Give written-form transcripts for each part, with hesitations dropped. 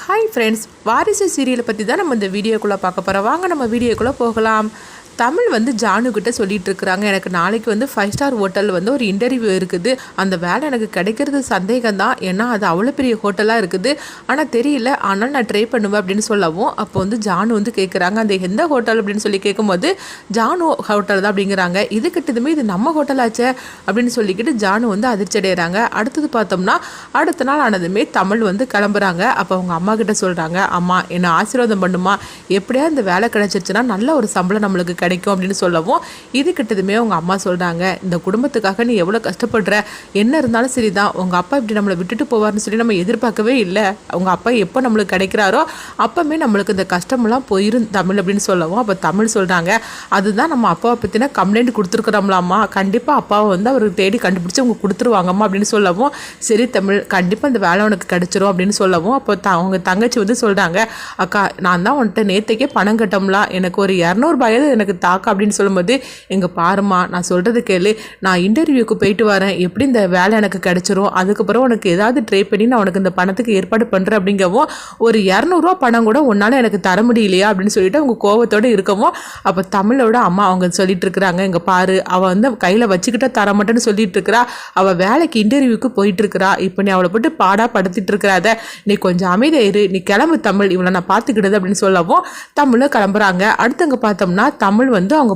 Hi friends, வாரிசு சீரியலை பற்றி தான் நம்ம இந்த வீடியோக்குள்ளே பார்க்க போகிறோம். வாங்க நம்ம வீடியோக்குள்ளே போகலாம். தமிழ் ஜானுக்கிட்ட சொல்லிட்டு இருக்கிறாங்க, எனக்கு நாளைக்கு 5 ஸ்டார் ஹோட்டல் ஒரு இன்டர்வியூ இருக்குது. அந்த வேலை எனக்கு கிடைக்கிறது சந்தேகம் தான், ஏன்னா அது அவ்வளோ பெரிய ஹோட்டலாக இருக்குது. ஆனால் தெரியல, ஆனால் நான் ட்ரை பண்ணுவேன் அப்படின்னு சொல்லவும், அப்போ ஜானு கேட்குறாங்க அந்த எந்த ஹோட்டல் அப்படின்னு சொல்லி கேட்கும்போது ஜானு ஹோட்டல் தான் அப்படிங்கிறாங்க. இது கிட்டதுமே இது நம்ம ஹோட்டலாச்சே அப்படின்னு சொல்லிக்கிட்டு ஜானு அதிர்ச்சி அடைகிறாங்க. அடுத்தது பார்த்தோம்னா அடுத்த நாள் ஆனதுமே தமிழ் கிளம்புறாங்க. அப்போ அவங்க அம்மா கிட்ட சொல்கிறாங்க, அம்மா என்னை ஆசீர்வாதம் பண்ணுமா, எப்படியா இந்த வேலை கிடைச்சிருச்சுன்னா நல்ல ஒரு சம்பளம் நம்மளுக்கு கிடைக்கும் அப்படின்னு சொல்லவும், இது கிட்டதுமே உங்க அம்மா சொல்றாங்க, இந்த குடும்பத்துக்காக நீ எவ்வளவு கஷ்டப்படுற, என்ன இருந்தாலும் சரிதான், உங்க அப்பா இப்படி நம்மளை விட்டுட்டு போவார்னு சொல்லி நம்ம எதிர்பார்க்கவே இல்லை. உங்க அப்பா எப்போ நம்மளுக்கு கிடைக்கிறாரோ அப்பமே நம்மளுக்கு இந்த கஷ்டமெல்லாம் போயிரும் தமிழ் அப்படின்னு சொல்லவும், அப்போ தமிழ் சொல்றாங்க, அதுதான் நம்ம அப்பாவை பத்தின கம்ப்ளைண்ட் கொடுத்துருக்குறோம்லாமா, கண்டிப்பா அப்பாவை அவருக்கு தேடி கண்டுபிடிச்சு அவங்க கொடுத்துருவாங்கம்மா அப்படின்னு சொல்லவும், சரி தமிழ் கண்டிப்பா இந்த வேலை உனக்கு கிடைச்சிரும் அப்படின்னு சொல்லவும், அப்போ அவங்க தங்கச்சி சொல்றாங்க, அக்கா நான் தான் உன்கிட்ட நேத்தைக்கே பணம் கட்டோம்லாம், எனக்கு ஒரு 200 ரூபாயாவது எனக்கு தாக்க அப்படின்னு சொல்லும்போது, எங்க பாருமா நான் சொல்றது கேளு, நான் இன்டர்வியூக்கு போயிட்டு வரேன், எப்படி இந்த வேலை எனக்கு கிடைச்சிரும், அதுக்கப்புறம் உனக்கு ஏதாவது ட்ரை பண்ணி நான் உனக்கு இந்த பணத்துக்கு ஏற்பாடு பண்றேன் அப்படிங்கவும், ஒரு 200 ரூபா பணம் கூட உன்னால எனக்கு தர முடியலையா அப்படின்னு சொல்லிட்டு அவங்க கோவத்தோட இருக்கவும், அப்ப தமிழோட அம்மா அவங்க சொல்லிட்டு இருக்கிறாங்க, எங்க பாரு அவ கையில வச்சுக்கிட்ட தர மாட்டேன்னு சொல்லிட்டு இருக்கிறா, அவ வேலைக்கு இன்டர்வியூக்கு போயிட்டு இருக்கிறா, இப்ப நீ அவளை போட்டு பாடா படுத்திட்டு இருக்கிறாத, நீ கொஞ்சம் அமைதியா இரு, நீ கிளம்பு தமிழ், இவளை நான் பாத்துக்கிட்டது அப்படின்னு சொல்லவும் தமிழும் கிளம்புறாங்க. அடுத்தவங்க பார்த்தோம்னா தமிழ் அவங்க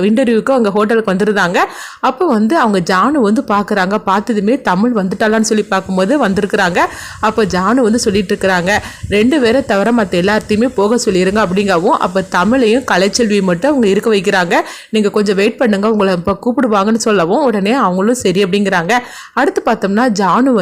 இன்டர்வியூக்கு அவங்க ஹோட்டலுக்கு வந்துருந்தாங்க. அப்போ அவங்க ஜானு பார்க்குறாங்க, பார்த்ததுமே தமிழ் வந்துட்டாளான்னு சொல்லி பார்க்கும்போது வந்திருக்கிறாங்க. அப்போ ஜானு சொல்லிட்டு இருக்கிறாங்க, 2 பேரை தவிர மற்ற எல்லாத்தையுமே போக சொல்லிடுங்க அப்படிங்கவும், அப்போ தமிழையும் கலைச்செல்வி மட்டும் அவங்க இருக்க வைக்கிறாங்க, நீங்கள் கொஞ்சம் வெயிட் பண்ணுங்க உங்களை இப்போ கூப்பிடுவாங்கன்னு சொல்லவும், உடனே அவங்களும் சரி அப்படிங்கிறாங்க. அடுத்து பார்த்தோம்னா ஜானு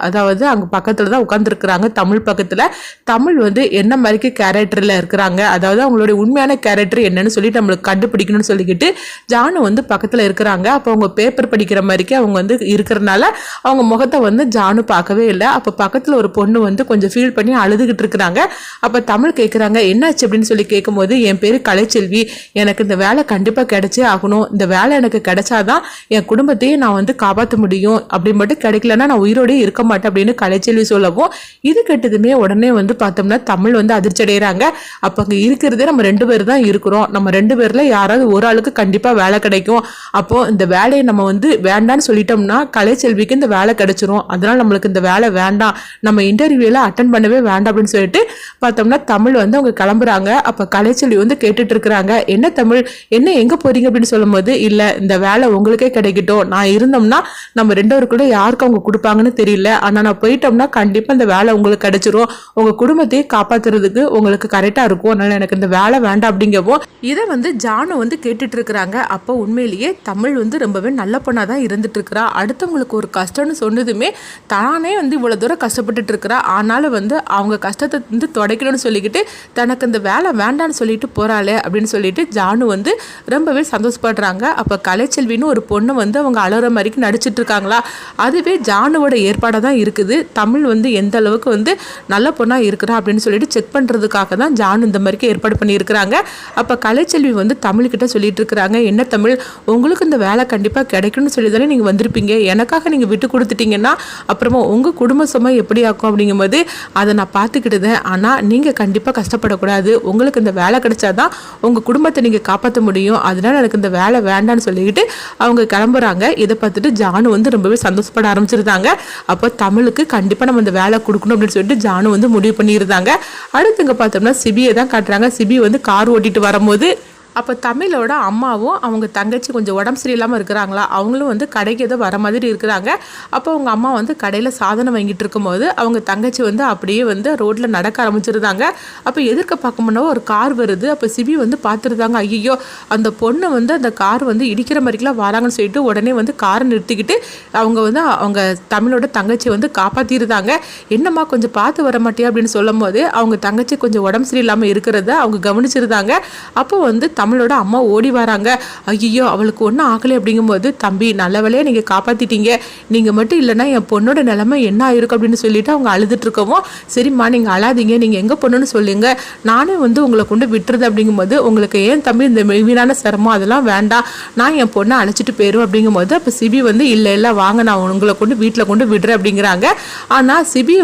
அதாவது அங்கே பக்கத்தில் தான் உட்காந்துருக்குறாங்க, தமிழ் பக்கத்தில். தமிழ் என்ன மாதிரிக்கு கேரக்டரில் இருக்கிறாங்க, அதாவது அவங்களுடைய உண்மையான கேரக்டர் என்னன்னு சொல்லிட்டு நம்மளுக்கு கண்டுபிடிக்கணும்னு சொல்லிக்கிட்டு ஜானு பக்கத்தில் இருக்கிறாங்க. அப்போ அவங்க பேப்பர் படிக்கிற மாதிரிக்கு அவங்க இருக்கிறனால அவங்க முகத்தை ஜானு பார்க்கவே இல்லை. அப்போ பக்கத்தில் ஒரு பொண்ணு கொஞ்சம் ஃபீல் பண்ணி அழுதுகிட்டு இருக்கிறாங்க. அப்போ தமிழ் கேட்குறாங்க, என்னாச்சு அப்படின்னு சொல்லி கேட்கும்போது, என் பேர் கலைச்செல்வி, எனக்கு இந்த வேலை கண்டிப்பாக கிடைச்சே ஆகணும், இந்த வேலை எனக்கு கிடைச்சாதான் என் குடும்பத்தையும் நான் காப்பாற்ற முடியும், அப்படி மட்டும் கிடைக்கலன்னா நான் உயிரோடய இருக்க மாட்டேன் அப்படின்னு கலைச்செல்வி சொல்லவும், இது கெட்டதுமே உடனே பார்த்தோம்னா தமிழ் அதிர்ச்சி அடைகிறாங்க. அப்போ அங்கே இருக்கிறதே நம்ம 2 பேர் தான் இருக்கிறோம், நம்ம 2 பேர்ல யாராவது ஒரு ஆளுக்கு கண்டிப்பா வேலை கிடைக்கும், அப்போ இந்த வேலையை நம்ம வேண்டான்னு சொல்லிட்டோம்னா கலைச்செல்விக்கு இந்த வேலை கிடைச்சிரும், அதனால நம்மளுக்கு இந்த வேலை வேண்டாம், நம்ம இன்டர்வியூல அட்டன் பண்ணவே வேண்டாம் அப்படின்னு சொல்லிட்டு பார்த்தோம்னா தமிழ் அவங்க கிளம்புறாங்க. அப்ப கலைச்செல்வி கேட்டுட்டு இருக்கிறாங்க, என்ன தமிழ் என்ன எங்க போறீங்க அப்படின்னு சொல்லும்போது, இல்ல இந்த வேலை உங்களுக்கே கிடைக்கட்டும், நான் இருந்தோம்னா நம்ம 2 பேருக்குள்ள யாருக்கு அவங்க கொடுப்பாங்கன்னு தெரியல, ஆனா நான் போயிட்டோம்னா கண்டிப்பா இந்த வேலை உங்களுக்கு கிடைச்சிரும், உங்க குடும்பத்தையே காப்பாத்துறதுக்கு உங்களுக்கு கரெக்டா இருக்கும், அதனால எனக்கு இந்த வேலை வேண்டாம் அப்படிங்கவும், இதை ஜானு கேட்டுட்டு இருக்கிறாங்க. அப்போ உண்மையிலேயே தமிழ் ரொம்பவே நல்ல பொண்ணா தான் இருந்துட்டு இருக்கிறா. அடுத்தவங்களுக்கு ஒரு கஷ்டம்னு சொன்னதுமே தானே இவ்வளவு தூரம் கஷ்டப்பட்டுட்டு இருக்கிறா, ஆனாலும் அவங்க கஷ்டத்தை தொடக்கணும்னு சொல்லிக்கிட்டு தனக்கு இந்த வேலை வேண்டான்னு சொல்லிட்டு போறாளே அப்படின்னு சொல்லிட்டு ஜானு ரொம்பவே சந்தோஷப்படுறாங்க. அப்போ கலைச்செல்வின்னு ஒரு பொண்ணு அவங்க அலற மாதிரிக்கு நடிச்சிட்டு இருக்காங்களா, அதுவே ஜானுவோட ஏற்பாடாக தான் இருக்குது. தமிழ் எந்த அளவுக்கு நல்ல பொண்ணா இருக்கிறா அப்படின்னு சொல்லிட்டு செக் பண்றதுக்காக தான் ஜானு இந்த மாதிரிக்கு ஏற்பாடு பண்ணி இருக்கிறாங்க. அப்போ கலைச்செல்வி தமிழ்கிட்ட சொல்லிட்டு இருக்கிறாங்க, என்ன தமிழ் உங்களுக்கு இந்த வேலை கண்டிப்பாக கிடைக்கும்னு சொல்லி தானே நீங்கள் வந்திருப்பீங்க, எனக்காக நீங்கள் விட்டு கொடுத்துட்டீங்கன்னா அப்புறமா உங்கள் குடும்ப சுமை எப்படி ஆக்கும் அப்படிங்கும்போது அதை நான் பார்த்துக்கிட்டுதேன், ஆனால் நீங்கள் கண்டிப்பாக கஷ்டப்படக்கூடாது, உங்களுக்கு இந்த வேலை கிடைச்சாதான் உங்கள் குடும்பத்தை நீங்கள் காப்பாற்ற முடியும், அதனால எனக்கு இந்த வேலை வேண்டான்னு சொல்லிக்கிட்டு அவங்க கிளம்புறாங்க. இதை பார்த்துட்டு ஜானு ரொம்பவே சந்தோஷப்பட ஆரம்பிச்சிருந்தாங்க. அப்போ தமிழுக்கு கண்டிப்பாக நம்ம இந்த வேலை கொடுக்கணும் அப்படின்னு சொல்லிட்டு ஜானு முடிவு பண்ணியிருந்தாங்க. அடுத்துங்க பார்த்தோம்னா சிபியை தான் காட்டுறாங்க. சிபி கார் ஓட்டிட்டு வரும்போது அப்போ தமிழோட அம்மாவும் அவங்க தங்கச்சி கொஞ்சம் உடம்பு சரியில்லாமல் இருக்கிறாங்களா, அவங்களும் கடைக்கு ஏதோ வர மாதிரி இருக்கிறாங்க. அப்போ அவங்க அம்மா கடையில் சாதனம் வாங்கிட்டு இருக்கும்போது அவங்க தங்கச்சி அப்படியே ரோட்டில் நடக்க ஆரம்பிச்சிருந்தாங்க. அப்போ எதிர்க்க பார்க்கணும்னா ஒரு கார் வருது. அப்போ சிபி பார்த்துருந்தாங்க, ஐயோ அந்த பொண்ணு அந்த கார் இடிக்கிற மாதிரிலாம் வராங்கன்னு சொல்லிட்டு உடனே காரை நிறுத்திக்கிட்டு அவங்க அவங்க தமிழோட தங்கச்சி காப்பாற்றிருந்தாங்க. என்னம்மா கொஞ்சம் பார்த்து வர மாட்டியா அப்படின்னு சொல்லும் போது அவங்க தங்கச்சி கொஞ்சம் உடம்பு சரியில்லாமல் இருக்கிறத அவங்க கவனிச்சிருந்தாங்க. அப்போ தமிழோட அம்மா ஓடி வராங்க, ஐயோ அவளுக்கு ஒன்றும் ஆகலை அப்படிங்கும்போது, தம்பி நல்ல வேலையை நீங்கள் காப்பாற்றிட்டீங்க, நீங்கள் மட்டும் இல்லைன்னா என் பொண்ணோட நிலைமை என்ன ஆயிருக்கும் அப்படின்னு சொல்லிட்டு அவங்க அழுதுட்டு இருக்கவும், சரிம்மா நீங்கள் அழாதீங்க, நீங்கள் எங்கே பொண்ணுன்னு சொல்லுங்க, நானே உங்களை கொண்டு விட்டுறது அப்படிங்கும்போது, உங்களுக்கு ஏன் தம்பி இந்த வீணான சிரமம் அதெல்லாம் வேண்டாம், நான் என் பொண்ணை அழைச்சிட்டு போயிடும் அப்படிங்கும்போது, அப்போ சிபி இல்லை இல்லை வாங்க நான் உங்களை கொண்டு வீட்டில் கொண்டு விடுறேன் அப்படிங்கிறாங்க. ஆனால் சிபி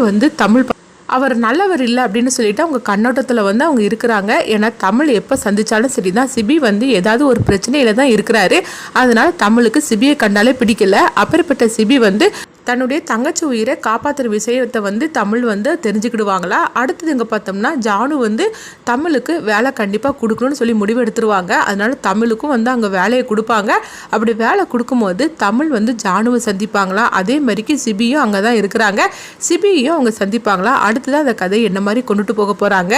தமிழ் அவர் நல்லவர் இல்லை அப்படின்னு சொல்லிட்டு அவங்க கண்ணோட்டத்தில் வந்து அவங்க இருக்கிறாங்க. ஏன்னா தமிழ் எப்போ சந்திச்சாலும் சரி தான் சிபி வந்து ஏதாவது ஒரு பிரச்சனையில தான் இருக்கிறாரு. அதனால தமிழுக்கு சிபியை கண்டாலே பிடிக்கல. அப்படிப்பட்ட சிபி வந்து தன்னுடைய தங்கச்சி உயிரை காப்பாற்றுற விஷயத்தை வந்து தமிழ் வந்து தெரிஞ்சுக்கிடுவாங்களா. அடுத்தது எங்கே பார்த்தோம்னா ஜானு வந்து தமிழுக்கு வேலை கண்டிப்பாக கொடுக்கணும்னு சொல்லி முடிவு எடுத்துருவாங்க. அதனால தமிழுக்கும் வந்து அங்கே வேலையை கொடுப்பாங்க. அப்படி வேலை கொடுக்கும்போது தமிழ் வந்து ஜானுவை சந்திப்பாங்களா. அதே மாதிரிக்கு சிபியும் அங்கே தான் இருக்கிறாங்க. சிபியும் அவங்க சந்திப்பாங்களா. அடுத்ததான் அந்த கதை என்ன மாதிரி கொண்டுட்டு போக போகிறாங்க.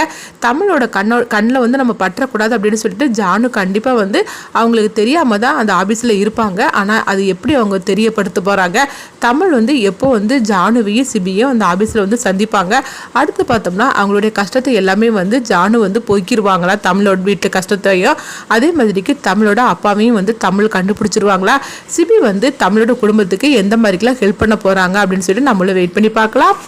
தமிழோட கண்ணில் வந்து நம்ம பற்றக்கூடாது அப்படின்னு சொல்லிட்டு ஜானு கண்டிப்பாக வந்து அவங்களுக்கு தெரியாமல் தான் அந்த ஆஃபீஸில் இருப்பாங்க. ஆனால் அது எப்படி அவங்க தெரியப்படுத்த போகிறாங்க. தமிழ் வந்து எப்போ வந்து ஜானுவையும் சிபியும் அந்த ஆஃபீஸில் வந்து சந்திப்பாங்க. அடுத்து பார்த்தோம்னா அவங்களுடைய கஷ்டத்தை எல்லாமே வந்து ஜானு வந்து போய்க்கிடுவாங்களா. தமிழோட வீட்டு கஷ்டத்தையும் அதே மாதிரிக்கு தமிழோட அப்பாவையும் வந்து தமிழ் கண்டுபிடிச்சிருவாங்களா. சிபி வந்து தமிழோட குடும்பத்துக்கு எந்த மாதிரிக்கெல்லாம் ஹெல்ப் பண்ண போகிறாங்க அப்படின்னு சொல்லிட்டு நம்மளும் வெயிட் பண்ணி பார்க்கலாம்.